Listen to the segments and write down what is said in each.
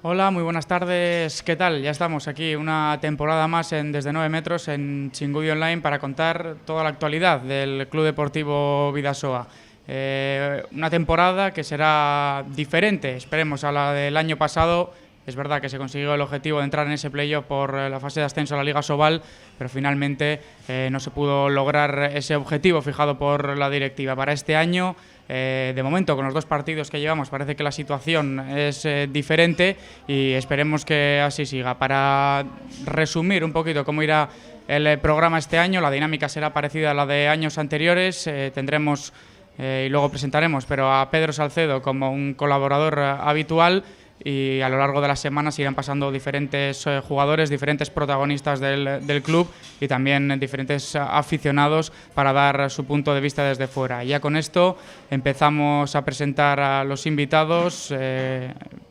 Hola, muy buenas tardes. ¿Qué tal? Ya estamos aquí una temporada más en Desde 9 metros en Chingudi Online para contar toda la actualidad del Club Deportivo Bidasoa. Una temporada que será diferente, esperemos, a la del año pasado. Es verdad que se consiguió el objetivo de entrar en ese playoff por la fase de ascenso a la Liga Sobal, pero finalmente no se pudo lograr ese objetivo fijado por la directiva. Para este año, de momento, con los dos partidos que llevamos, parece que la situación es diferente y esperemos que así siga. Para resumir un poquito cómo irá el programa este año, la dinámica será parecida a la de años anteriores. Tendremos, y luego presentaremos, pero a Pedro Salcedo como un colaborador habitual, y a lo largo de las semanas irán pasando diferentes jugadores, diferentes protagonistas del club y también diferentes aficionados para dar su punto de vista desde fuera. Ya con esto empezamos a presentar a los invitados,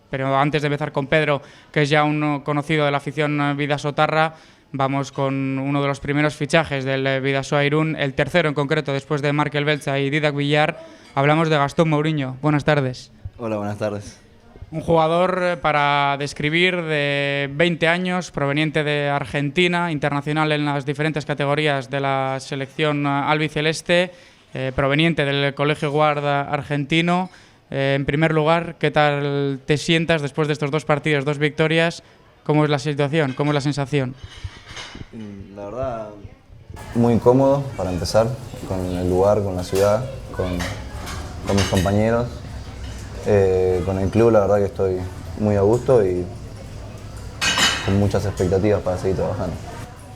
pero antes de empezar con Pedro, que es ya un conocido de la afición bidasotarra, vamos con uno de los primeros fichajes del Bidasoa Irún, el tercero en concreto, después de Markel Belza y Didac Villar. Hablamos de Gastón Mourinho. Buenas tardes. Hola, buenas tardes. Un jugador para describir de 20 años, proveniente de Argentina, internacional en las diferentes categorías de la selección albiceleste, proveniente del Colegio Guarda argentino. En primer lugar, ¿qué tal te sientas después de estos dos partidos, dos victorias? ¿Cómo es la situación? ¿Cómo es la sensación? La verdad, muy incómodo para empezar, con el lugar, con la ciudad, con mis compañeros. Con el club la verdad que estoy muy a gusto y con muchas expectativas para seguir trabajando.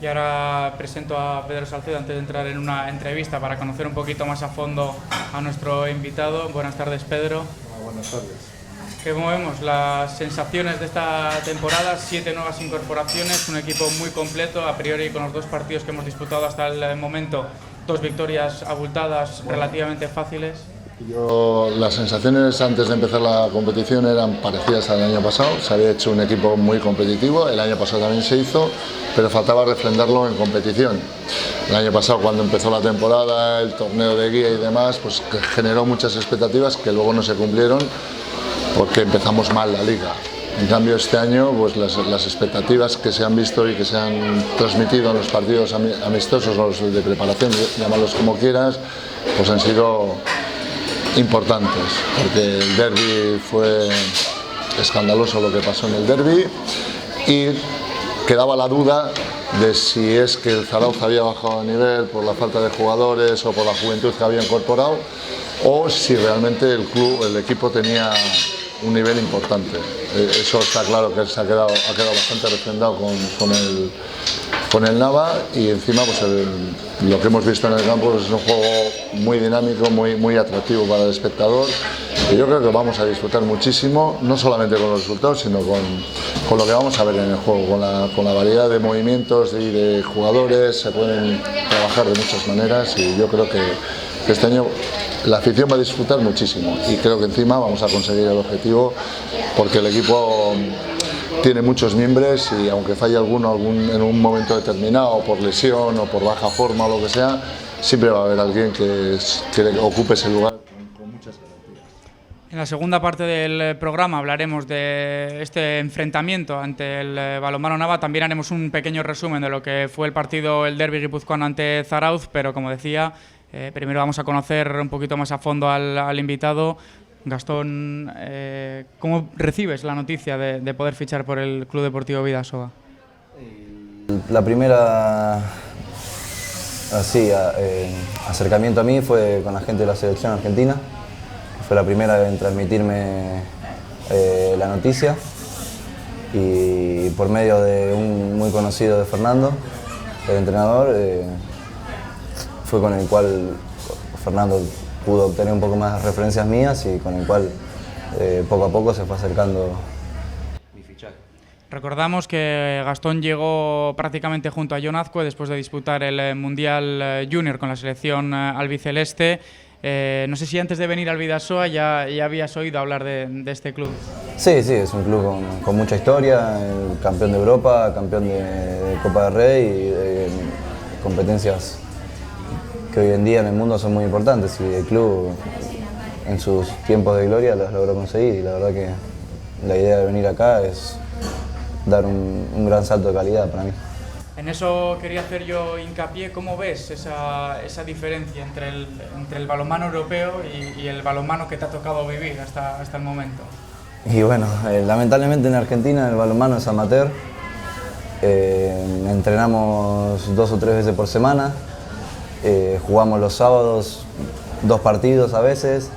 Y ahora presento a Pedro Salcedo antes de entrar en una entrevista para conocer un poquito más a fondo a nuestro invitado. Buenas tardes, Pedro. Buenas tardes. ¿Cómo vemos las sensaciones de esta temporada? 7 nuevas incorporaciones, un equipo muy completo, a priori con los dos partidos que hemos disputado hasta el momento, 2 victorias abultadas, relativamente fáciles. Las sensaciones antes de empezar la competición eran parecidas al año pasado. Se había hecho un equipo muy competitivo, el año pasado también se hizo, pero faltaba refrendarlo en competición. El año pasado, cuando empezó la temporada, el torneo de guía y demás, pues generó muchas expectativas que luego no se cumplieron porque empezamos mal la liga. En cambio, este año, pues las expectativas que se han visto y que se han transmitido en los partidos amistosos, los de preparación, llámalos como quieras, pues han sido importantes, porque el derbi fue escandaloso lo que pasó en el derbi y quedaba la duda de si es que el Zarauz había bajado de nivel por la falta de jugadores o por la juventud que había incorporado, o si realmente el equipo tenía un nivel importante. Eso está claro que ha quedado bastante refrendado con el Nava, y encima pues lo que hemos visto en el campo es un juego muy dinámico, muy atractivo para el espectador, y yo creo que vamos a disfrutar muchísimo, no solamente con los resultados, sino con lo que vamos a ver en el juego, con la variedad de movimientos y de jugadores. Se pueden trabajar de muchas maneras y yo creo que este año la afición va a disfrutar muchísimo, y creo que encima vamos a conseguir el objetivo, porque el equipo tiene muchos miembros y aunque falle alguno en un momento determinado, por lesión o por baja forma o lo que sea, siempre va a haber alguien que ocupe ese lugar con muchas garantías. En la segunda parte del programa hablaremos de este enfrentamiento ante el Balonmano Nava. También haremos un pequeño resumen de lo que fue el partido, el derbi guipuzcoano ante Zarauz, pero como decía, primero vamos a conocer un poquito más a fondo al invitado. Gastón, ¿cómo recibes la noticia de poder fichar por el Club Deportivo Bidasoa? La primera acercamiento a mí fue con la gente de la selección argentina. Fue la primera en transmitirme la noticia, y por medio de un muy conocido de Fernando, el entrenador, fue con el cual Fernando pudo obtener un poco más de referencias mías y con el cual poco a poco se fue acercando mi fichaje. Recordamos que Gastón llegó prácticamente junto a Jon Azcue después de disputar el Mundial Junior con la selección albiceleste. No sé si antes de venir al Bidasoa ya habías oído hablar de este club. Sí, es un club con mucha historia, campeón de Europa, campeón de Copa del Rey y de competencias que hoy en día en el mundo son muy importantes, y el club en sus tiempos de gloria las logró conseguir, y la verdad que la idea de venir acá es dar un gran salto de calidad para mí. En eso quería hacer yo hincapié. ¿Cómo ves esa diferencia entre el balonmano europeo y el balonmano que te ha tocado vivir hasta el momento? Y bueno, lamentablemente en Argentina el balonmano es amateur. Entrenamos 2 o 3 veces por semana, jugamos los sábados 2 partidos a veces,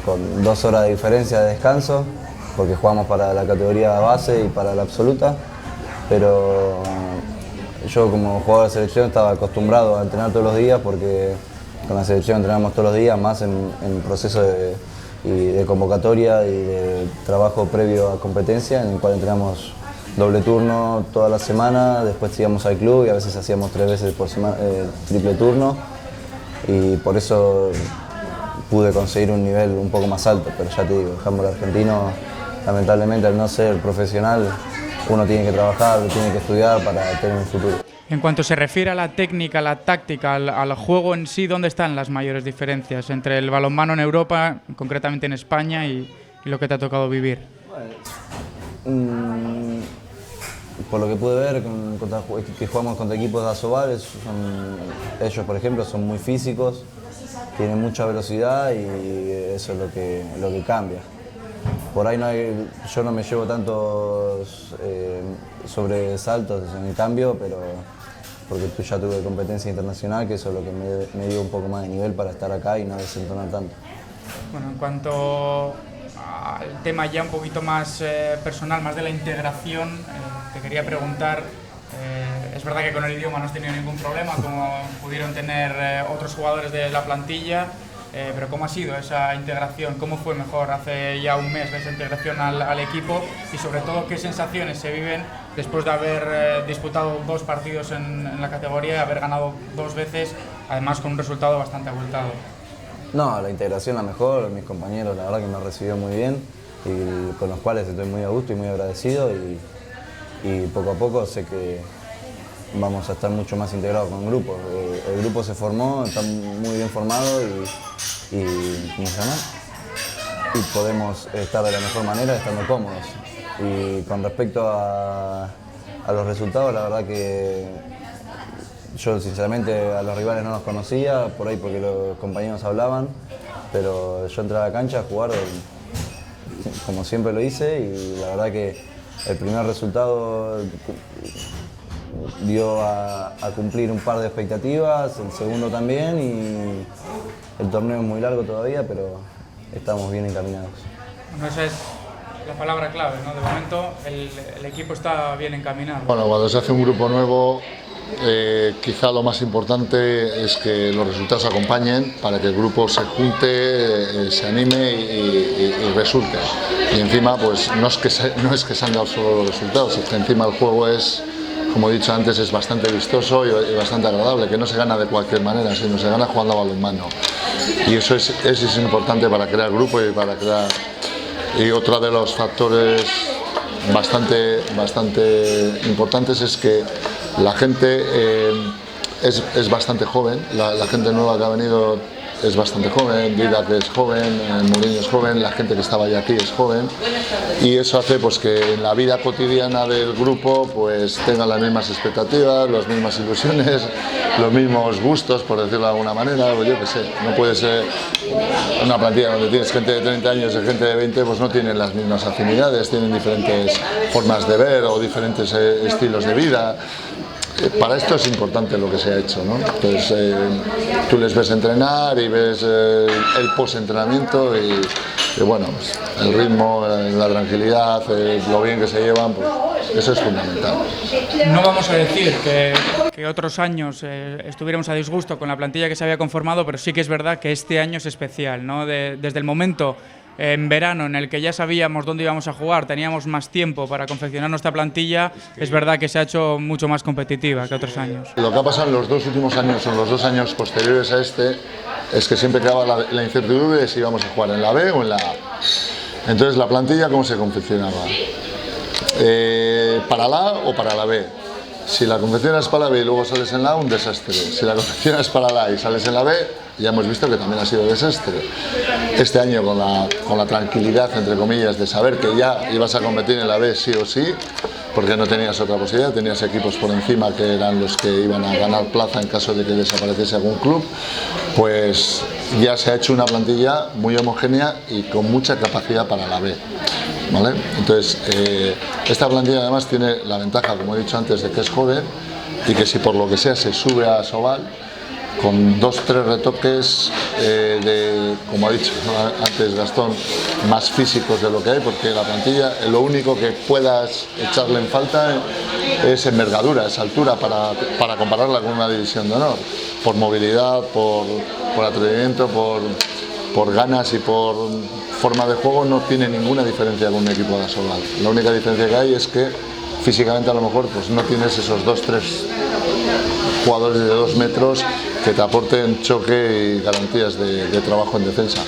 con 2 horas de diferencia de descanso, porque jugamos para la categoría base y para la absoluta, pero yo como jugador de selección estaba acostumbrado a entrenar todos los días, porque con la selección entrenamos todos los días, más en proceso de convocatoria y de trabajo previo a competencia, en el cual entrenamos doble turno toda la semana, después íbamos al club y a veces hacíamos 3 veces por semana triple turno, y por eso pude conseguir un nivel un poco más alto. Pero ya te digo, el handball argentino, lamentablemente, al no ser profesional, uno tiene que trabajar, tiene que estudiar para tener un futuro. En cuanto se refiere a la técnica, a la táctica, al juego en sí, ¿dónde están las mayores diferencias entre el balonmano en Europa, concretamente en España, y lo que te ha tocado vivir? Por lo que pude ver, que jugamos contra equipos de Asobal, ellos por ejemplo son muy físicos, tienen mucha velocidad y eso es lo que cambia. Por ahí yo no me llevo tantos sobresaltos en el cambio, pero porque ya tuve competencia internacional, que eso es lo que me dio un poco más de nivel para estar acá y no desentonar tanto. Bueno, en cuanto al tema ya un poquito más personal, más de la integración, te quería preguntar, es verdad que con el idioma no has tenido ningún problema, como pudieron tener otros jugadores de la plantilla, pero ¿cómo ha sido esa integración? ¿Cómo fue mejor hace ya un mes esa integración al equipo? Y sobre todo, ¿qué sensaciones se viven después de haber disputado 2 partidos en la categoría y haber ganado 2 veces, además con un resultado bastante abultado? No, la integración la mejor, mis compañeros la verdad que me recibió muy bien y con los cuales estoy muy a gusto y muy agradecido, y poco a poco sé que vamos a estar mucho más integrados con el grupo. El grupo se formó, está muy bien formado ¿cómo se llama? Y podemos estar de la mejor manera estando cómodos. Y con respecto a los resultados, la verdad que yo sinceramente a los rivales no los conocía, por ahí porque los compañeros hablaban, pero yo entré a la cancha a jugar como siempre lo hice, y la verdad que el primer resultado dio a cumplir un par de expectativas, el segundo también, y el torneo es muy largo todavía, pero estamos bien encaminados. Bueno, esa es la palabra clave, ¿no? De momento el equipo está bien encaminado. Bueno, cuando se hace un grupo nuevo, quizá lo más importante es que los resultados acompañen para que el grupo se junte, se anime y resulte. Y encima, pues no es que se han dado solo los resultados, es que encima el juego es, como he dicho antes, es bastante vistoso y bastante agradable, que no se gana de cualquier manera, sino se gana jugando a balonmano. Y eso es importante para crear grupo y para crear... Y otro de los factores bastante importantes es que la gente es bastante joven, la gente nueva que ha venido es bastante joven, Didac es joven, Mourinho es joven, la gente que estaba ya aquí es joven, y eso hace pues que en la vida cotidiana del grupo pues tengan las mismas expectativas, las mismas ilusiones, los mismos gustos, por decirlo de alguna manera. Pues yo qué sé, no puede ser una plantilla donde tienes gente de 30 años y gente de 20, pues no tienen las mismas afinidades, tienen diferentes formas de ver o diferentes estilos de vida. Para esto es importante lo que se ha hecho, ¿no? Entonces, tú les ves entrenar y ves el post-entrenamiento y bueno, pues, el ritmo, la tranquilidad, lo bien que se llevan, pues eso es fundamental. No vamos a decir que otros años estuviéramos a disgusto con la plantilla que se había conformado, pero sí que es verdad que este año es especial, ¿no? Desde el momento en verano en el que ya sabíamos dónde íbamos a jugar, teníamos más tiempo para confeccionar nuestra plantilla, es verdad que se ha hecho mucho más competitiva que otros años. Lo que ha pasado en los 2 últimos años o en los 2 años posteriores a este es que siempre quedaba la incertidumbre de si íbamos a jugar en la B o en la A. Entonces, la plantilla, ¿cómo se confeccionaba? ¿Para la A o para la B? Si la competición es para la B y luego sales en la A, un desastre. Si la competición es para la A y sales en la B, ya hemos visto que también ha sido desastre. Este año con la tranquilidad, entre comillas, de saber que ya ibas a competir en la B sí o sí, porque no tenías otra posibilidad, tenías equipos por encima que eran los que iban a ganar plaza en caso de que desapareciese algún club, pues ya se ha hecho una plantilla muy homogénea y con mucha capacidad para la B. ¿Vale? Entonces, esta plantilla además tiene la ventaja, como he dicho antes, de que es joven y que si por lo que sea se sube a Asobal, con 2-3 retoques como ha dicho antes Gastón, más físicos de lo que hay, porque la plantilla, lo único que puedas echarle en falta es envergadura, es altura, para compararla con una división de honor, por movilidad, por atrevimiento, por ganas y por forma de juego no tiene ninguna diferencia con un equipo de Asobal. La única diferencia que hay es que físicamente a lo mejor pues no tienes esos 2-3 jugadores de 2 metros que te aporten choque y garantías de trabajo en defensa.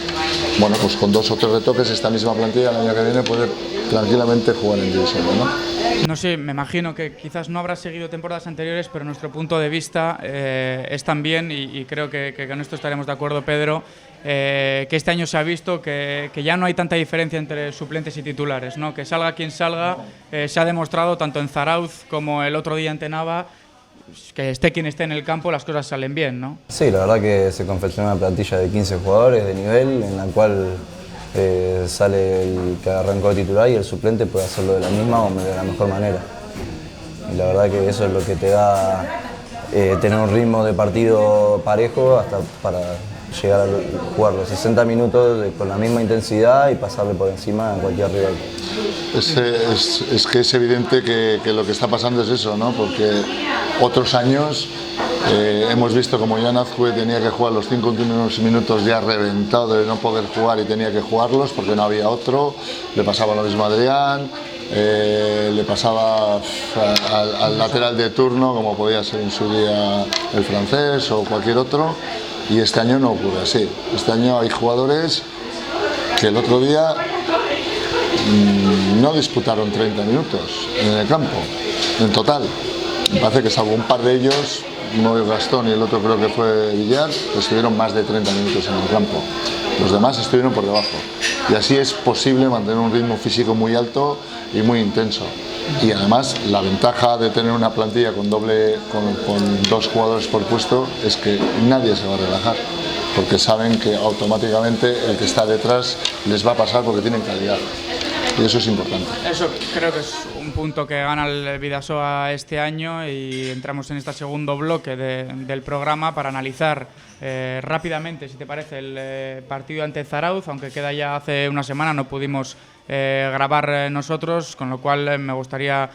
Bueno, pues con 2 o 3 retoques esta misma plantilla el año que viene puede tranquilamente jugar en división, ¿no? No sé, me imagino que quizás no habrás seguido temporadas anteriores, pero nuestro punto de vista es también, y creo que con esto estaremos de acuerdo, Pedro, que este año se ha visto que ya no hay tanta diferencia entre suplentes y titulares, ¿no? Que salga quien salga, se ha demostrado tanto en Zarauz como el otro día en Tenaba, que esté quien esté en el campo, las cosas salen bien, ¿no? Sí, la verdad que se confeccionó una plantilla de 15 jugadores de nivel en la cual sale el que arrancó de titular y el suplente puede hacerlo de la misma o de la mejor manera. Y la verdad que eso es lo que te da tener un ritmo de partido parejo hasta para llegar a jugar los 60 minutos con la misma intensidad y pasarle por encima a cualquier rival. Es que es evidente que lo que está pasando es eso, ¿no? Porque otros años hemos visto como Jan Azcue tenía que jugar los 5 últimos minutos ya reventado de no poder jugar y tenía que jugarlos porque no había otro. Le pasaba lo mismo a Adrián, le pasaba al lateral de turno, como podía ser en su día el francés o cualquier otro, y este año no ocurre así. Este año hay jugadores que el otro día no disputaron 30 minutos en el campo, en total. Me parece que salvo un par de ellos, uno es Gastón y el otro creo que fue Villar, estuvieron más de 30 minutos en el campo. Los demás estuvieron por debajo. Y así es posible mantener un ritmo físico muy alto y muy intenso. Y además la ventaja de tener una plantilla con 2 jugadores por puesto es que nadie se va a relajar, porque saben que automáticamente el que está detrás les va a pasar porque tienen calidad. Y eso es importante. Eso creo que es un punto que gana el Bidasoa este año, y entramos en este segundo bloque del programa para analizar rápidamente, si te parece, el partido ante Zarauz, aunque queda ya hace una semana, no pudimos grabar nosotros, con lo cual me gustaría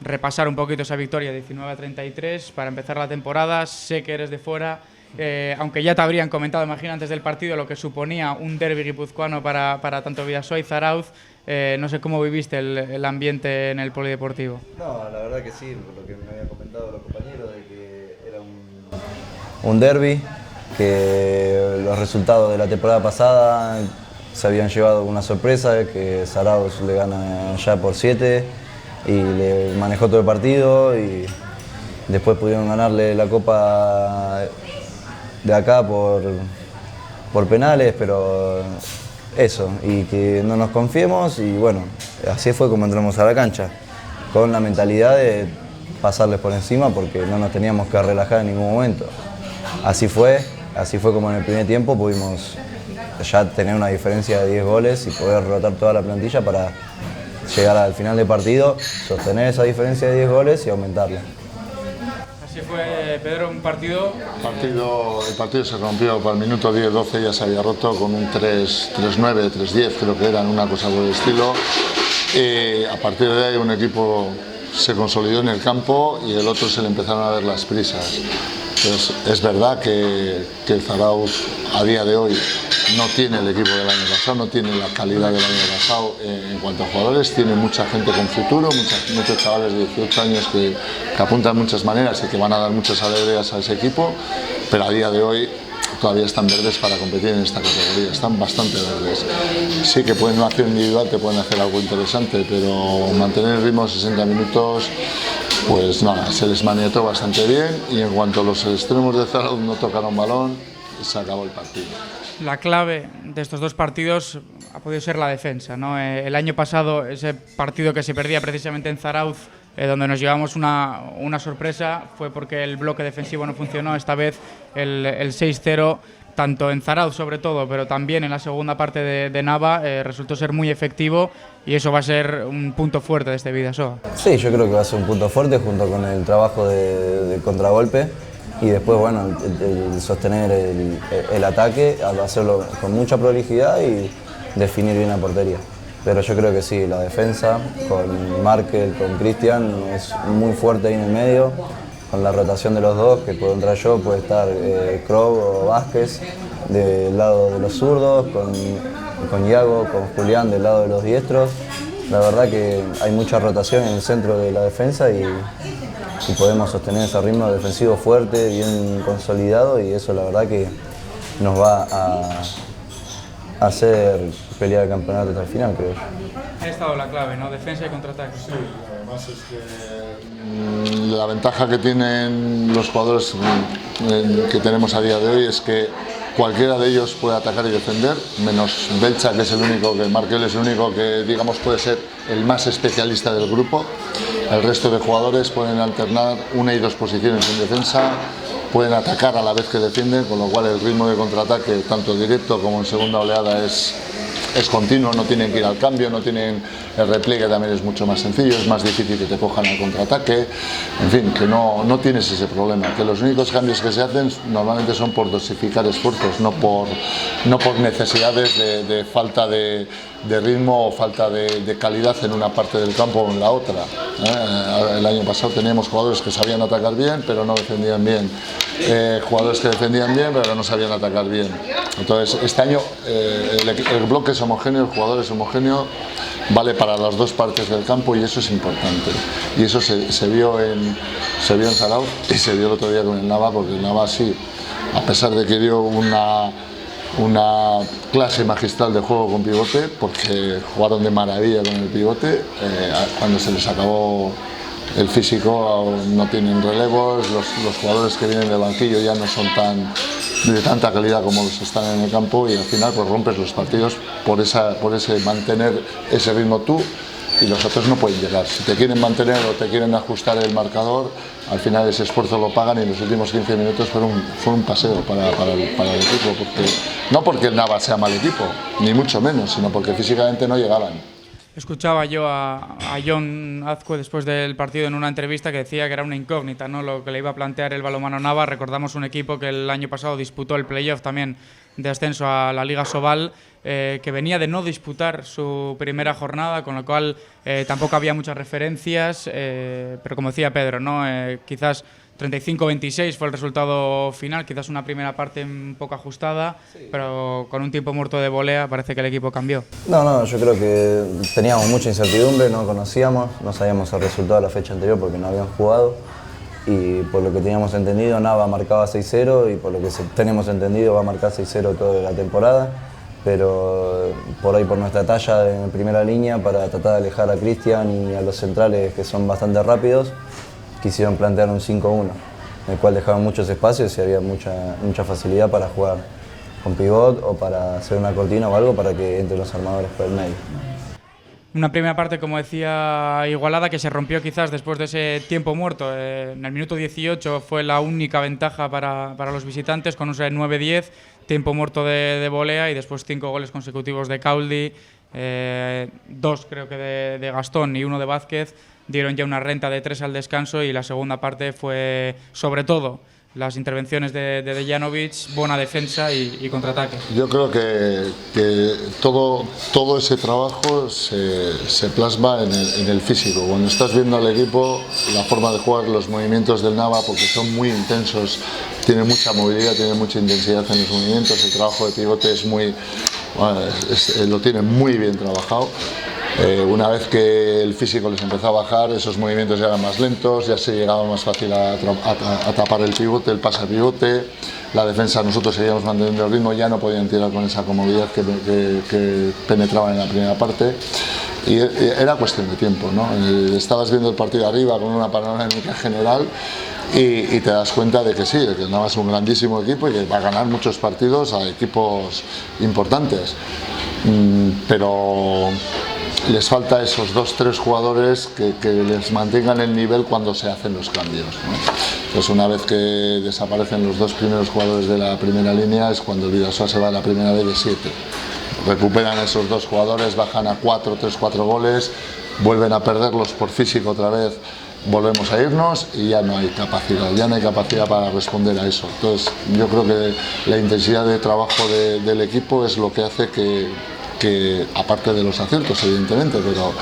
repasar un poquito esa victoria 19-33 para empezar la temporada. Sé que eres de fuera, aunque ya te habrían comentado, imagino, antes del partido lo que suponía un derbi guipuzcoano para tanto Bidasoa y Zarauz. No sé cómo viviste el ambiente en el polideportivo. No, la verdad que sí, por lo que me habían comentado los compañeros, de que era un derbi, que los resultados de la temporada pasada se habían llevado una sorpresa, que Zarauz le gana ya por 7 y le manejó todo el partido, y después pudieron ganarle la copa de acá por penales, pero eso, y que no nos confiemos, y bueno, así fue como entramos a la cancha, con la mentalidad de pasarles por encima porque no nos teníamos que relajar en ningún momento. Así fue como en el primer tiempo pudimos ya tener una diferencia de 10 goles y poder rotar toda la plantilla para llegar al final del partido, sostener esa diferencia de 10 goles y aumentarla. Así fue, Pedro, un partido... El partido se rompió para el minuto 10-12, ya se había roto con un 3-9, 3-10, creo que eran una cosa por el estilo. A partir de ahí un equipo se consolidó en el campo y el otro se le empezaron a ver las prisas. Entonces, es verdad que el Zarauz a día de hoy no tiene el equipo del año pasado, no tiene la calidad del año pasado en cuanto a jugadores, tiene mucha gente con futuro, muchos chavales de 18 años que apuntan muchas maneras y que van a dar muchas alegrías a ese equipo, pero a día de hoy todavía están verdes para competir en esta categoría, están bastante verdes. Sí que pueden hacer individual, te pueden hacer algo interesante, pero mantener el ritmo de 60 minutos pues nada, se les maniató bastante bien y en cuanto los extremos de Zarauz no tocaron balón, se acabó el partido. La clave de estos dos partidos ha podido ser la defensa, ¿no? El año pasado, ese partido que se perdía precisamente en Zarauz, donde nos llevamos una sorpresa, fue porque el bloque defensivo no funcionó. Esta vez el 6-0, tanto en Zarauz sobre todo, pero también en la segunda parte de Nava, resultó ser muy efectivo, y eso va a ser un punto fuerte de este Bidasoa. Sí, yo creo que va a ser un punto fuerte junto con el trabajo de contragolpe. Y después, bueno, el sostener el ataque, hacerlo con mucha prolijidad y definir bien la portería. Pero yo creo que sí, la defensa, con Markel, con Cristian, es muy fuerte ahí en el medio, con la rotación de los dos, que puedo entrar yo, puede estar Krog o Vázquez del lado de los zurdos, con Iago, con Julián del lado de los diestros. La verdad que hay mucha rotación en el centro de la defensa y podemos sostener ese ritmo defensivo fuerte, bien consolidado, y eso la verdad que nos va a hacer pelear el campeonato hasta el final, creo yo. Ha estado la clave, ¿no? Defensa y contraataque. Sí, además es que la ventaja que tienen los jugadores que tenemos a día de hoy es que cualquiera de ellos puede atacar y defender, menos Belcha, que es el único, que Markel es el único que, digamos, puede ser el más especialista del grupo. El resto de jugadores pueden alternar una y dos posiciones en defensa, pueden atacar a la vez que defienden, con lo cual el ritmo de contraataque, tanto directo como en segunda oleada, es continuo, no tienen que ir al cambio, no tienen el repliegue, también es mucho más sencillo, es más difícil que te cojan al contraataque, en fin, que no tienes ese problema, que los únicos cambios que se hacen normalmente son por dosificar esfuerzos, no por necesidades de falta de ritmo o falta de calidad en una parte del campo o en la otra. El año pasado teníamos jugadores que sabían atacar bien pero no defendían bien, jugadores que defendían bien pero no sabían atacar bien. Entonces este año el bloque es homogéneo, el jugador es homogéneo, vale para las dos partes del campo, y eso es importante. Y eso se vio en Zarauz y se vio el otro día con el Nava, porque el Nava sí, a pesar de que dio una clase magistral de juego con pivote, porque jugaron de maravilla con el pivote, cuando se les acabó el físico no tienen relevos, los jugadores que vienen del banquillo ya no son de tanta calidad como los que están en el campo, y al final pues rompes los partidos por ese mantener ese ritmo tú, y los otros no pueden llegar. Si te quieren mantener o te quieren ajustar el marcador, al final ese esfuerzo lo pagan, y los últimos 15 minutos fueron un paseo para el equipo, no porque el Nava sea mal equipo, ni mucho menos, sino porque físicamente no llegaban. Escuchaba yo a Jon Azcue después del partido en una entrevista que decía que era una incógnita, ¿no?, lo que le iba a plantear el balonmano Nava. Recordamos un equipo que el año pasado disputó el playoff también de ascenso a la Liga Sobal, que venía de no disputar su primera jornada, con lo cual tampoco había muchas referencias, pero como decía Pedro, ¿no?, quizás 35-26 fue el resultado final, quizás una primera parte un poco ajustada, sí, pero con un tiempo muerto de volea parece que el equipo cambió. No, yo creo que teníamos mucha incertidumbre, no conocíamos, no sabíamos el resultado de la fecha anterior porque no habían jugado, y por lo que teníamos entendido Nava marcaba 6-0, y por lo que tenemos entendido va a marcar 6-0 toda la temporada, pero por ahí, por nuestra talla en primera línea, para tratar de alejar a Cristian y a los centrales, que son bastante rápidos, quisieron plantear un 5-1, en el cual dejaban muchos espacios y había mucha facilidad para jugar con pivot o para hacer una cortina o algo para que entren los armadores por el medio. Una primera parte, como decía, igualada, que se rompió quizás después de ese tiempo muerto. En el minuto 18 fue la única ventaja para los visitantes, con un 9-10, tiempo muerto de volea, y después 5 goles consecutivos de Cauldi, 2 creo que de Gastón y 1 de Vázquez. Dieron ya una renta de 3 al descanso, y la segunda parte fue sobre todo las intervenciones de Dejanovic, buena defensa y contraataque. Yo creo que todo ese trabajo se plasma en el físico. Cuando estás viendo al equipo, la forma de jugar, los movimientos del Nava, porque son muy intensos, tiene mucha movilidad, tiene mucha intensidad en los movimientos, el trabajo de pivote lo tiene muy bien trabajado. Una vez que el físico les empezó a bajar, esos movimientos ya eran más lentos, ya se llegaba más fácil a tapar el pivote, el pase al pivote. La defensa, nosotros seguíamos manteniendo el ritmo, ya no podían tirar con esa comodidad que penetraban en la primera parte. y era cuestión de tiempo, ¿no? Estabas viendo el partido arriba con una panorámica general y te das cuenta de que sí, de que Nava es un grandísimo equipo y que va a ganar muchos partidos a equipos importantes, pero les falta esos 2-3 jugadores que les mantengan el nivel cuando se hacen los cambios, ¿no? Entonces, una vez que desaparecen los 2 primeros jugadores de la primera línea es cuando el Bidasoa se va a la primera vez de 7. Recuperan esos 2 jugadores, bajan a 3-4 goles, vuelven a perderlos por físico otra vez, volvemos a irnos y ya no hay capacidad para responder a eso. Entonces, yo creo que la intensidad de trabajo del equipo es lo que hace que aparte de los aciertos evidentemente, pero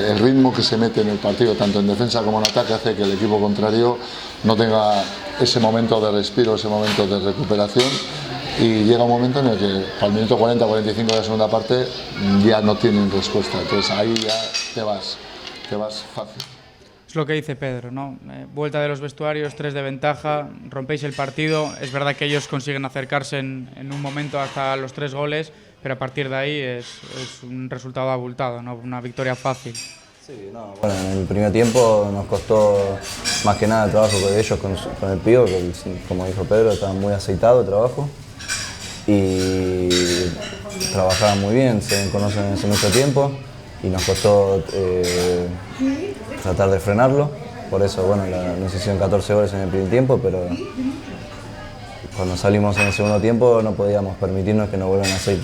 el ritmo que se mete en el partido tanto en defensa como en ataque hace que el equipo contrario no tenga ese momento de respiro, ese momento de recuperación, y llega un momento en el que para el minuto 40-45 de la segunda parte ya no tienen respuesta, entonces ahí ya te vas fácil. Es lo que dice Pedro, ¿no? Vuelta de los vestuarios, 3 de ventaja, rompéis el partido. Es verdad que ellos consiguen acercarse en un momento hasta los 3 goles, pero a partir de ahí es un resultado abultado, ¿no? Una victoria fácil. Sí, no, bueno, en el primer tiempo nos costó más que nada el trabajo de ellos con el Pío, que como dijo Pedro, estaba muy aceitado el trabajo y trabajaban muy bien, se conocen hace mucho tiempo y nos costó tratar de frenarlo. Por eso, bueno, nos hicieron 14 goles en el primer tiempo, pero cuando salimos en el segundo tiempo no podíamos permitirnos que nos vuelvan a hacer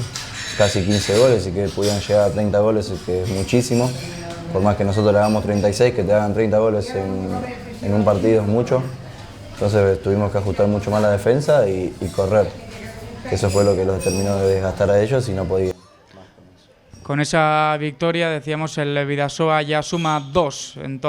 casi 15 goles y que pudieran llegar a 30 goles, que es muchísimo. Por más que nosotros le hagamos 36, que te hagan 30 goles en un partido es mucho. Entonces tuvimos que ajustar mucho más la defensa y correr. Eso fue lo que los terminó de desgastar a ellos y no podía. Con esa victoria, decíamos, el Bidasoa ya suma 2 en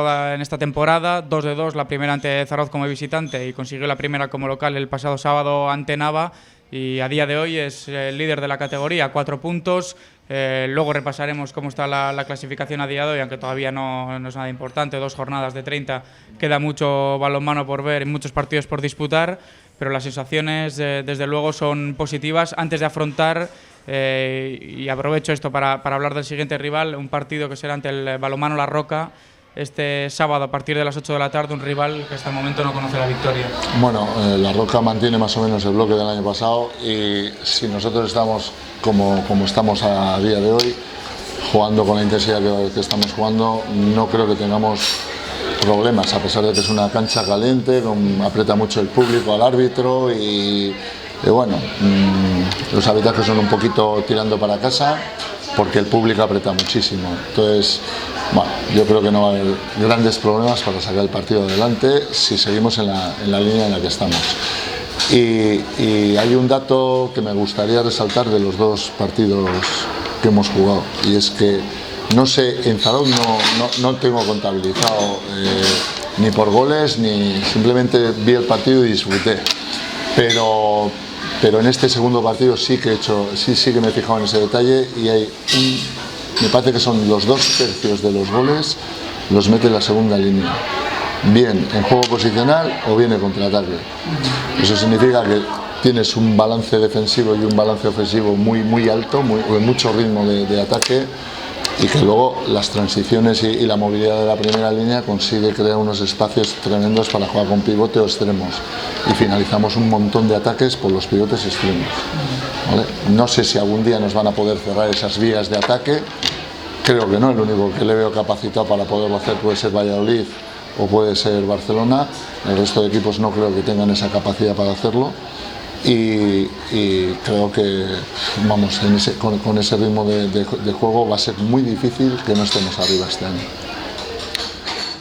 esta temporada, 2 de 2, la primera ante Zarauz como visitante y consiguió la primera como local el pasado sábado ante Nava, y a día de hoy es el líder de la categoría, 4 puntos. Luego repasaremos cómo está la clasificación a día de hoy, aunque todavía no es nada importante, 2 jornadas de 30, queda mucho balonmano por ver y muchos partidos por disputar, pero las sensaciones desde luego son positivas. Antes de afrontar, y aprovecho esto para hablar del siguiente rival, un partido que será ante el Balonmano La Roca este sábado a partir de las 8 de la tarde, un rival que hasta el momento no conoce la victoria. Bueno, La Roca mantiene más o menos el bloque del año pasado y si nosotros estamos como estamos a día de hoy, jugando con la intensidad que estamos jugando, no creo que tengamos problemas, a pesar de que es una cancha caliente, aprieta mucho el público al árbitro y bueno, los arbitrajes son un poquito tirando para casa porque el público aprieta muchísimo. Entonces, bueno, yo creo que no va a haber grandes problemas para sacar el partido adelante si seguimos en la línea en la que estamos. Y hay un dato que me gustaría resaltar de los 2 partidos que hemos jugado, y es que no sé, en Zarauz no tengo contabilizado ni por goles, ni simplemente vi el partido y disfruté. Pero en este segundo partido sí que me he fijado en ese detalle y me parece que son los 2 tercios de los goles los mete en la segunda línea, bien en juego posicional o bien en contraataque. Eso significa que tienes un balance defensivo y un balance ofensivo muy alto, con mucho ritmo de ataque, y que luego las transiciones y la movilidad de la primera línea consigue crear unos espacios tremendos para jugar con pivote o extremos, y finalizamos un montón de ataques por los pivotes extremos, ¿vale? No sé si algún día nos van a poder cerrar esas vías de ataque, creo que no, el único que le veo capacitado para poderlo hacer puede ser Valladolid o puede ser Barcelona, el resto de equipos no creo que tengan esa capacidad para hacerlo. Y creo que vamos, con ese ritmo de juego va a ser muy difícil que no estemos arriba este año.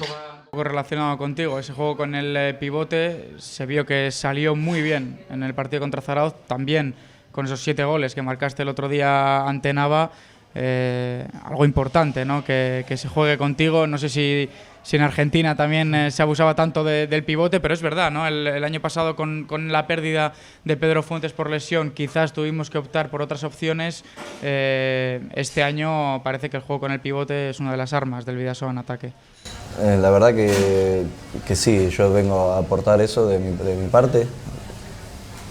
Un poco relacionado contigo, ese juego con el pivote se vio que salió muy bien en el partido contra Zarauz, también con esos 7 goles que marcaste el otro día ante Nava. Algo importante, ¿no? Que se juegue contigo. No sé si en Argentina también se abusaba tanto del pivote, pero es verdad, ¿no? El año pasado con la pérdida de Pedro Fuentes por lesión quizás tuvimos que optar por otras opciones. Este año parece que el juego con el pivote es una de las armas del Bidasoa en ataque. La verdad que sí, yo vengo a aportar eso de mi parte,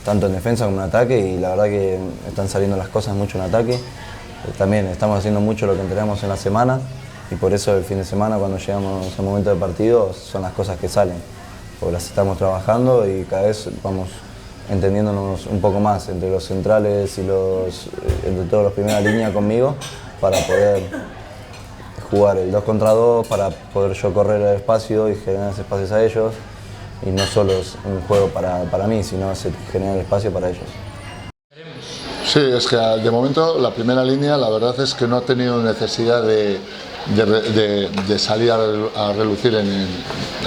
tanto en defensa como en ataque, y la verdad que están saliendo las cosas mucho en ataque. también estamos haciendo mucho lo que entrenamos en la semana y por eso el fin de semana cuando llegamos al momento del partido son las cosas que salen, porque las estamos trabajando y cada vez vamos entendiéndonos un poco más entre los centrales y entre todos los primera línea conmigo para poder jugar el 2 contra 2, para poder yo correr el espacio y generar espacios a ellos y no solo es un juego para mí, sino generar espacio para ellos. Sí, es que de momento la primera línea la verdad es que no ha tenido necesidad de salir a relucir en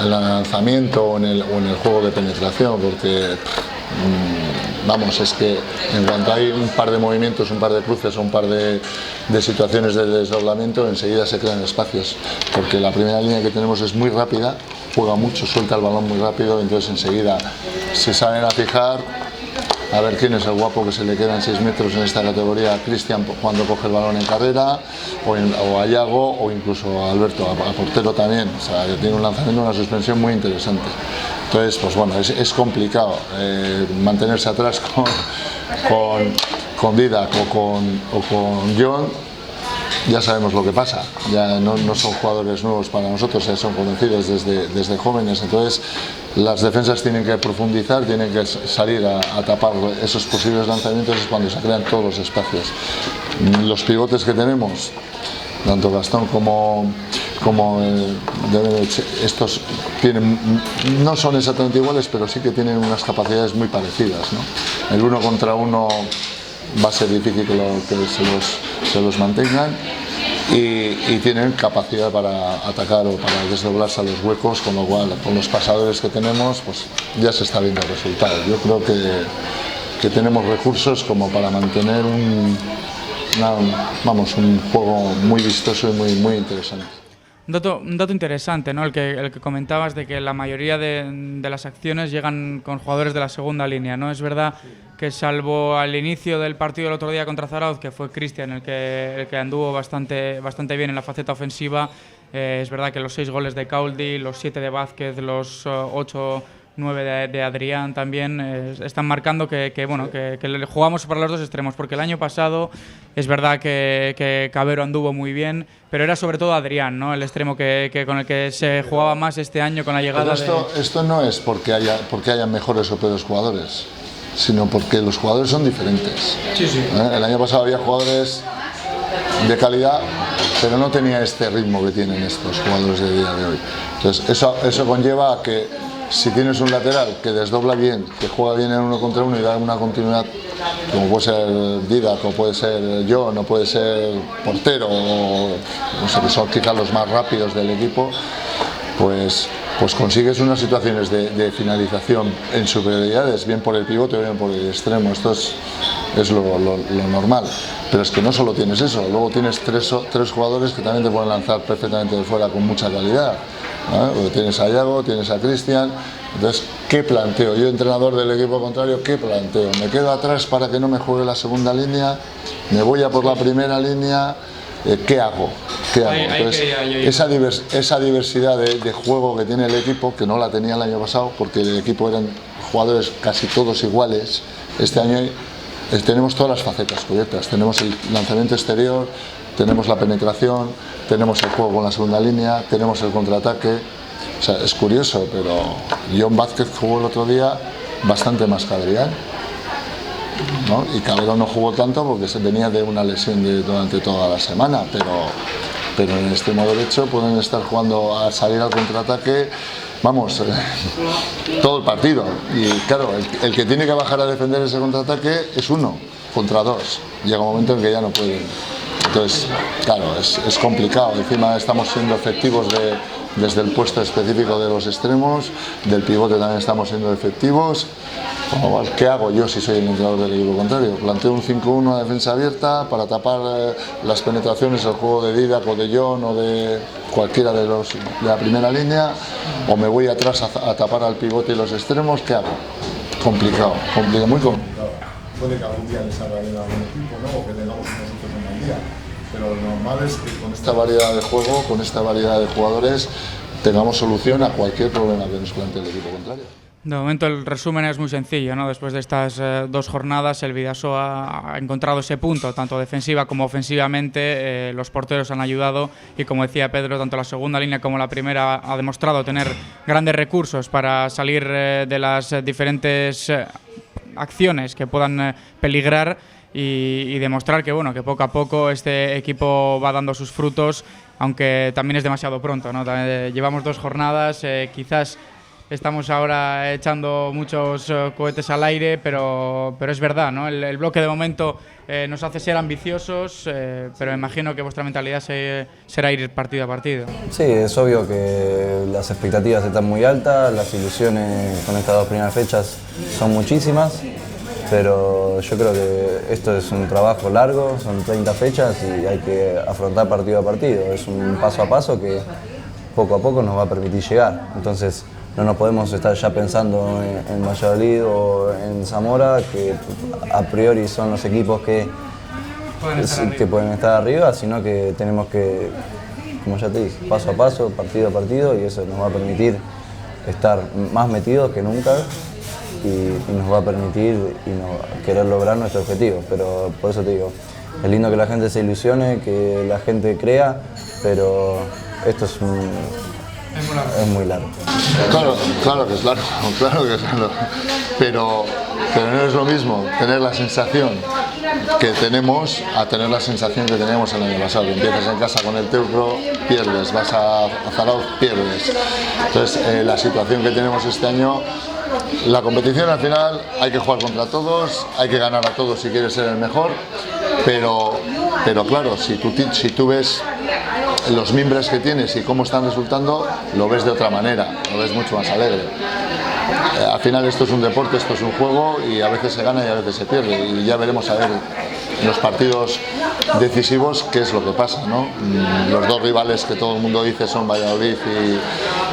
el lanzamiento o en el juego de penetración, porque vamos, es que en cuanto hay un par de movimientos, un par de cruces o un par de situaciones de desdoblamiento, enseguida se crean espacios, porque la primera línea que tenemos es muy rápida, juega mucho, suelta el balón muy rápido, entonces enseguida se salen a fijar a ver quién es el guapo que se le quedan 6 metros en esta categoría, a Cristian cuando coge el balón en carrera, o a Yago, o incluso a Alberto, a portero también. O sea, que tiene un lanzamiento, una suspensión muy interesante. Entonces, pues bueno, es complicado mantenerse atrás con Didac o con John. Ya sabemos lo que pasa, ya no son jugadores nuevos para nosotros, ya son conocidos desde jóvenes, entonces las defensas tienen que profundizar, tienen que salir a tapar esos posibles lanzamientos, es cuando se crean todos los espacios. Los pivotes que tenemos, tanto Gastón como estos no son exactamente iguales, pero sí que tienen unas capacidades muy parecidas, ¿no? El 1 contra 1 va a ser difícil que se los mantengan y tienen capacidad para atacar o para desdoblarse a los huecos, con lo cual con los pasadores que tenemos pues ya se está viendo el resultado. Yo creo que tenemos recursos como para mantener un juego muy vistoso y muy interesante. Un dato interesante, ¿no? El que comentabas de que la mayoría de las acciones llegan con jugadores de la segunda línea, ¿no? Es verdad que salvo al inicio del partido el otro día contra Zarauz, que fue Cristian el que anduvo bastante bien en la faceta ofensiva, es verdad que los 6 goles de Cauldi, los 7 de Vázquez, los 8 9 de Adrián también están marcando que jugamos para los dos extremos, porque el año pasado es verdad que Cabero anduvo muy bien, pero era sobre todo Adrián, ¿no? El extremo con el que se jugaba más este año con la llegada esto no es porque haya mejores o peores jugadores, sino porque los jugadores son diferentes. Sí. El año pasado había jugadores de calidad, pero no tenía este ritmo que tienen estos jugadores de día de hoy. Entonces eso conlleva a que si tienes un lateral que desdobla bien, que juega bien en 1 contra 1 y da una continuidad, como puede ser Didac, o puede ser John, o puede ser portero, o no sé, que son quizás los más rápidos del equipo, pues consigues unas situaciones de finalización en superioridades, bien por el pivote o bien por el extremo. Esto es lo normal. Pero es que no solo tienes eso, luego tienes tres jugadores que también te pueden lanzar perfectamente de fuera con mucha calidad, ¿no? Porque tienes a Yago, tienes a Cristian. Entonces, ¿qué planteo? Yo, entrenador del equipo contrario, ¿qué planteo? ¿Me quedo atrás para que no me juegue la segunda línea? ¿Me voy a por la primera línea? ¿Qué hago? Entonces, esa diversidad de juego que tiene el equipo, que no la tenía el año pasado, porque el equipo eran jugadores casi todos iguales, este año tenemos todas las facetas cubiertas. Tenemos el lanzamiento exterior, tenemos la penetración, tenemos el juego con la segunda línea, tenemos el contraataque. O sea, es curioso, pero John Vázquez jugó el otro día bastante más que Adrián, ¿no? Y Cabero no jugó tanto porque se venía de una lesión durante toda la semana, pero en el extremo derecho pueden estar jugando a salir al contraataque, vamos, todo el partido. Y claro, el que tiene que bajar a defender ese contraataque es 1 contra 2. Llega un momento en que ya no pueden. Entonces, claro, es complicado. Encima estamos siendo efectivos desde el puesto específico de los extremos, del pivote también estamos siendo efectivos. ¿Qué hago yo si soy el entrenador del equipo contrario? Planteo un 5-1 a defensa abierta para tapar las penetraciones, el juego de Didac o de John o de cualquiera de la primera línea, o me voy atrás a tapar al pivote y los extremos. ¿Qué hago? Complicado, muy complicado. Puede que algún día les salga bien a algún equipo, ¿no? O que tengamos nosotros un mal día. Pero lo normal es que con esta variedad de juego, con esta variedad de jugadores, tengamos solución a cualquier problema que nos plantee el equipo contrario. De momento el resumen es muy sencillo, ¿no? Después de estas 2 jornadas el Bidasoa ha encontrado ese punto, tanto defensiva como ofensivamente, los porteros han ayudado y, como decía Pedro, tanto la segunda línea como la primera ha demostrado tener grandes recursos para salir de las diferentes acciones que puedan peligrar y demostrar que, bueno, que poco a poco este equipo va dando sus frutos, aunque también es demasiado pronto, ¿no? Llevamos 2 jornadas, quizás estamos ahora echando muchos cohetes al aire, pero es verdad, ¿no? El bloque de momento nos hace ser ambiciosos, pero imagino que vuestra mentalidad será ir partido a partido. Sí, es obvio que las expectativas están muy altas, las ilusiones con estas 2 primeras fechas son muchísimas, pero yo creo que esto es un trabajo largo, son 30 fechas y hay que afrontar partido a partido. Es un paso a paso que poco a poco nos va a permitir llegar. Entonces, no nos podemos estar ya pensando en Valladolid o en Zamora, que a priori son los equipos que pueden estar arriba, sino que tenemos que, como ya te dije, paso a paso, partido a partido, y eso nos va a permitir estar más metidos que nunca y nos va a permitir querer lograr nuestro objetivo. Pero por eso te digo, es lindo que la gente se ilusione, que la gente crea, pero esto es muy largo. Claro que es largo, pero no es lo mismo tener la sensación que tenemos a tener la sensación que teníamos el año pasado. Empiezas en casa con el Teucro, pierdes, vas a Zarauz, pierdes. Entonces, la situación que tenemos este año, la competición al final hay que jugar contra todos, hay que ganar a todos si quieres ser el mejor, pero claro, si tú ves los mimbres que tienes y cómo están resultando, lo ves de otra manera, lo ves mucho más alegre. Al final esto es un deporte, esto es un juego y a veces se gana y a veces se pierde, y ya veremos a ver en los partidos decisivos qué es lo que pasa, ¿no? Los 2 rivales que todo el mundo dice son Valladolid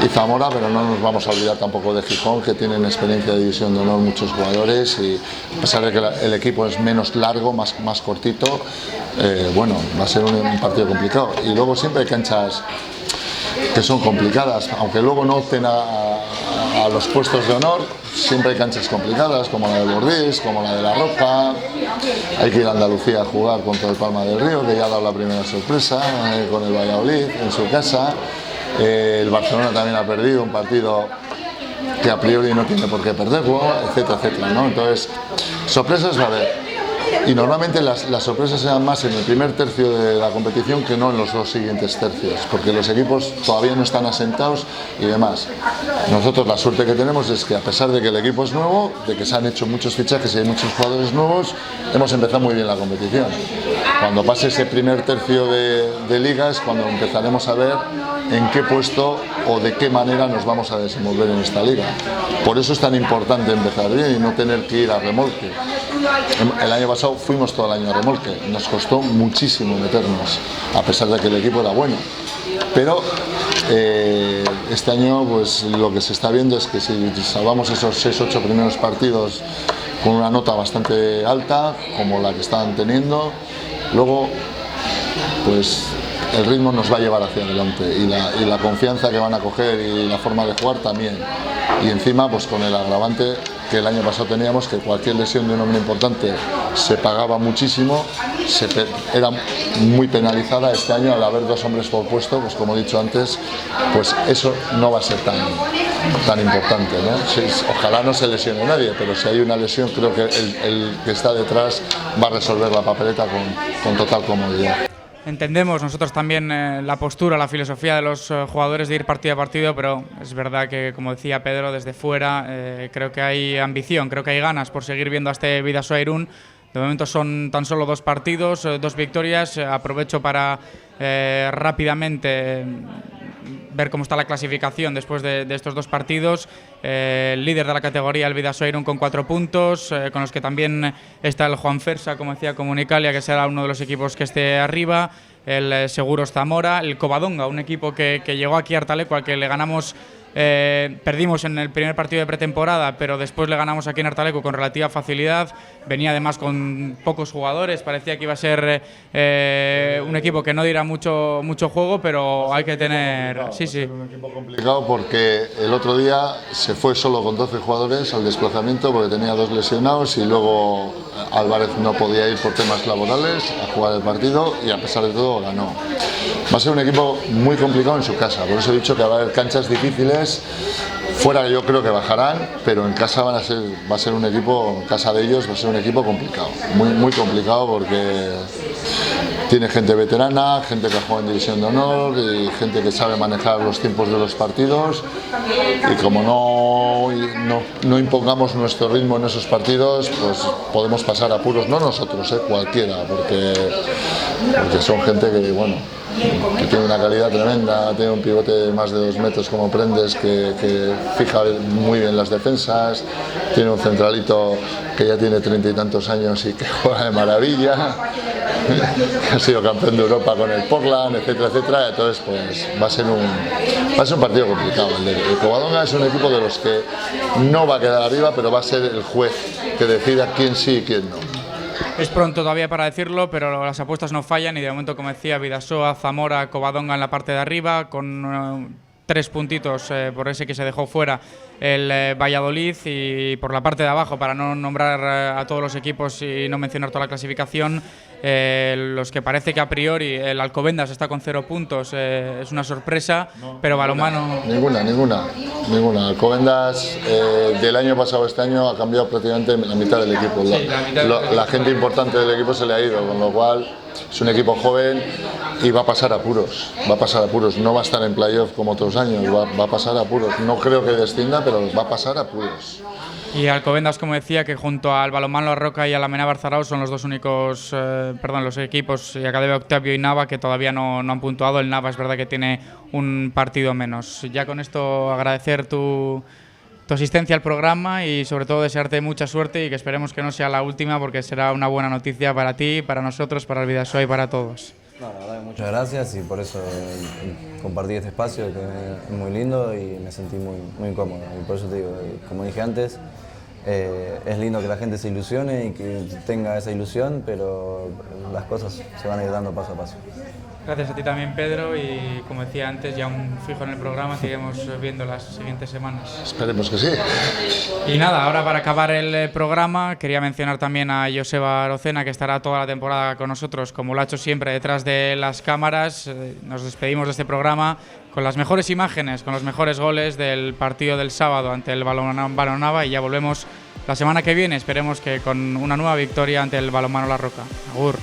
y Zamora, pero no nos vamos a olvidar tampoco de Gijón, que tienen experiencia de división de honor muchos jugadores, y a pesar de que el equipo es menos largo, más cortito, bueno, va a ser un partido complicado. Y luego siempre hay canchas que son complicadas, aunque luego no opten a los puestos de honor, siempre hay canchas complicadas, como la del Bordís, como la de La Roca. Hay que ir a Andalucía a jugar contra el Palma del Río, que ya ha dado la primera sorpresa con el Valladolid en su casa. El Barcelona también ha perdido un partido que a priori no tiene por qué perderlo, etcétera, etcétera, ¿no? Entonces, sorpresas va a haber. Y normalmente las sorpresas se dan más en el primer tercio de la competición que no en los 2 siguientes tercios, porque los equipos todavía no están asentados y demás. Nosotros la suerte que tenemos es que, a pesar de que el equipo es nuevo, de que se han hecho muchos fichajes y hay muchos jugadores nuevos, hemos empezado muy bien la competición. Cuando pase ese primer tercio de liga es cuando empezaremos a ver en qué puesto o de qué manera nos vamos a desenvolver en esta liga. Por eso es tan importante empezar bien y no tener que ir a remolque. El año pasado fuimos todo el año a remolque, nos costó muchísimo meternos, a pesar de que el equipo era bueno. Pero este año, pues lo que se está viendo es que si salvamos esos 6-8 primeros partidos con una nota bastante alta, como la que estaban teniendo, luego pues el ritmo nos va a llevar hacia adelante, y la confianza que van a coger y la forma de jugar también. Y encima, pues con el agravante que el año pasado teníamos, que cualquier lesión de un hombre importante se pagaba muchísimo, era muy penalizada. Este año, al haber 2 hombres por puesto, pues como he dicho antes, pues eso no va a ser tan importante, ¿no? Ojalá no se lesione nadie, pero si hay una lesión, creo que el que está detrás va a resolver la papeleta con total comodidad. Entendemos nosotros también la postura, la filosofía de los jugadores de ir partido a partido, pero es verdad que, como decía Pedro, desde fuera creo que hay ambición, creo que hay ganas por seguir viendo a este Bidasoa Irún. De momento son tan solo 2 partidos, 2 victorias. Aprovecho para rápidamente ver cómo está la clasificación después de estos 2 partidos. El líder de la categoría, el Bidasoa Irún, con 4 puntos, con los que también está el Juan Fersa, como decía Comunicalia, que será uno de los equipos que esté arriba. El Seguros Zamora, el Covadonga, un equipo que llegó aquí a Artaleco, al que le ganamos Perdimos en el primer partido de pretemporada, pero después le ganamos aquí en Hartaleco con relativa facilidad. Venía además con pocos jugadores, parecía que iba a ser un equipo que no diera mucho juego, pero hay que tener... Sí. Un equipo complicado porque el otro día se fue solo con 12 jugadores al desplazamiento porque tenía 2 lesionados y luego Álvarez no podía ir por temas laborales a jugar el partido y a pesar de todo ganó. Va a ser un equipo muy complicado en su casa, por eso he dicho que va a haber canchas difíciles. Fuera yo creo que bajarán, pero en casa va a ser un equipo, en casa de ellos va a ser un equipo complicado, muy complicado porque tiene gente veterana, gente que juega en División de Honor y gente que sabe manejar los tiempos de los partidos y como no impongamos nuestro ritmo en esos partidos, pues podemos pasar apuros, no nosotros, cualquiera, porque son gente que, bueno, que tiene una calidad tremenda, tiene un pivote de más de 2 metros como Prendes que fija muy bien las defensas, tiene un centralito que ya tiene 30 y tantos años y que juega de maravilla, que ha sido campeón de Europa con el Portland, etcétera, entonces pues va a ser un partido complicado. El Covadonga es un equipo de los que no va a quedar arriba, pero va a ser el juez que decida quién sí y quién no. Es pronto todavía para decirlo, pero las apuestas no fallan y de momento, como decía, Bidasoa, Zamora, Covadonga en la parte de arriba, con 3 puntitos por ese que se dejó fuera el Valladolid, y por la parte de abajo, para no nombrar a todos los equipos y no mencionar toda la clasificación, los que parece que a priori el Alcobendas está con 0 puntos, es una sorpresa, pero balonmano... Ninguna. Alcobendas del año pasado a este año ha cambiado prácticamente la mitad del equipo. La gente importante del equipo se le ha ido, con lo cual es un equipo joven y va a pasar apuros, no va a estar en playoff como otros años, va a pasar apuros. No creo que descienda, pero va a pasar apuros. Y Alcobendas, como decía, que junto al Balonmano La Roca y a la Mena Barzarao son los dos únicos, los equipos, y Academia Octavio y Nava, que todavía no han puntuado. El Nava es verdad que tiene un partido menos. Ya con esto agradecer tu asistencia al programa y sobre todo desearte mucha suerte y que esperemos que no sea la última, porque será una buena noticia para ti, para nosotros, para el Bidasoa y para todos. No, la verdad que muchas gracias y por eso compartí este espacio que es muy lindo y me sentí muy cómodo. Y por eso te digo, como dije antes, es lindo que la gente se ilusione y que tenga esa ilusión, pero las cosas se van a ir dando paso a paso. Gracias a ti también, Pedro, y como decía antes, ya un fijo en el programa, que iremos viendo las siguientes semanas. Esperemos que sí. Y nada, ahora para acabar el programa, quería mencionar también a Joseba Arocena, que estará toda la temporada con nosotros, como lo ha hecho siempre, detrás de las cámaras. Nos despedimos de este programa con las mejores imágenes, con los mejores goles del partido del sábado ante el Balonmano y ya volvemos la semana que viene, esperemos que con una nueva victoria ante el Balonmano La Roca. Agur.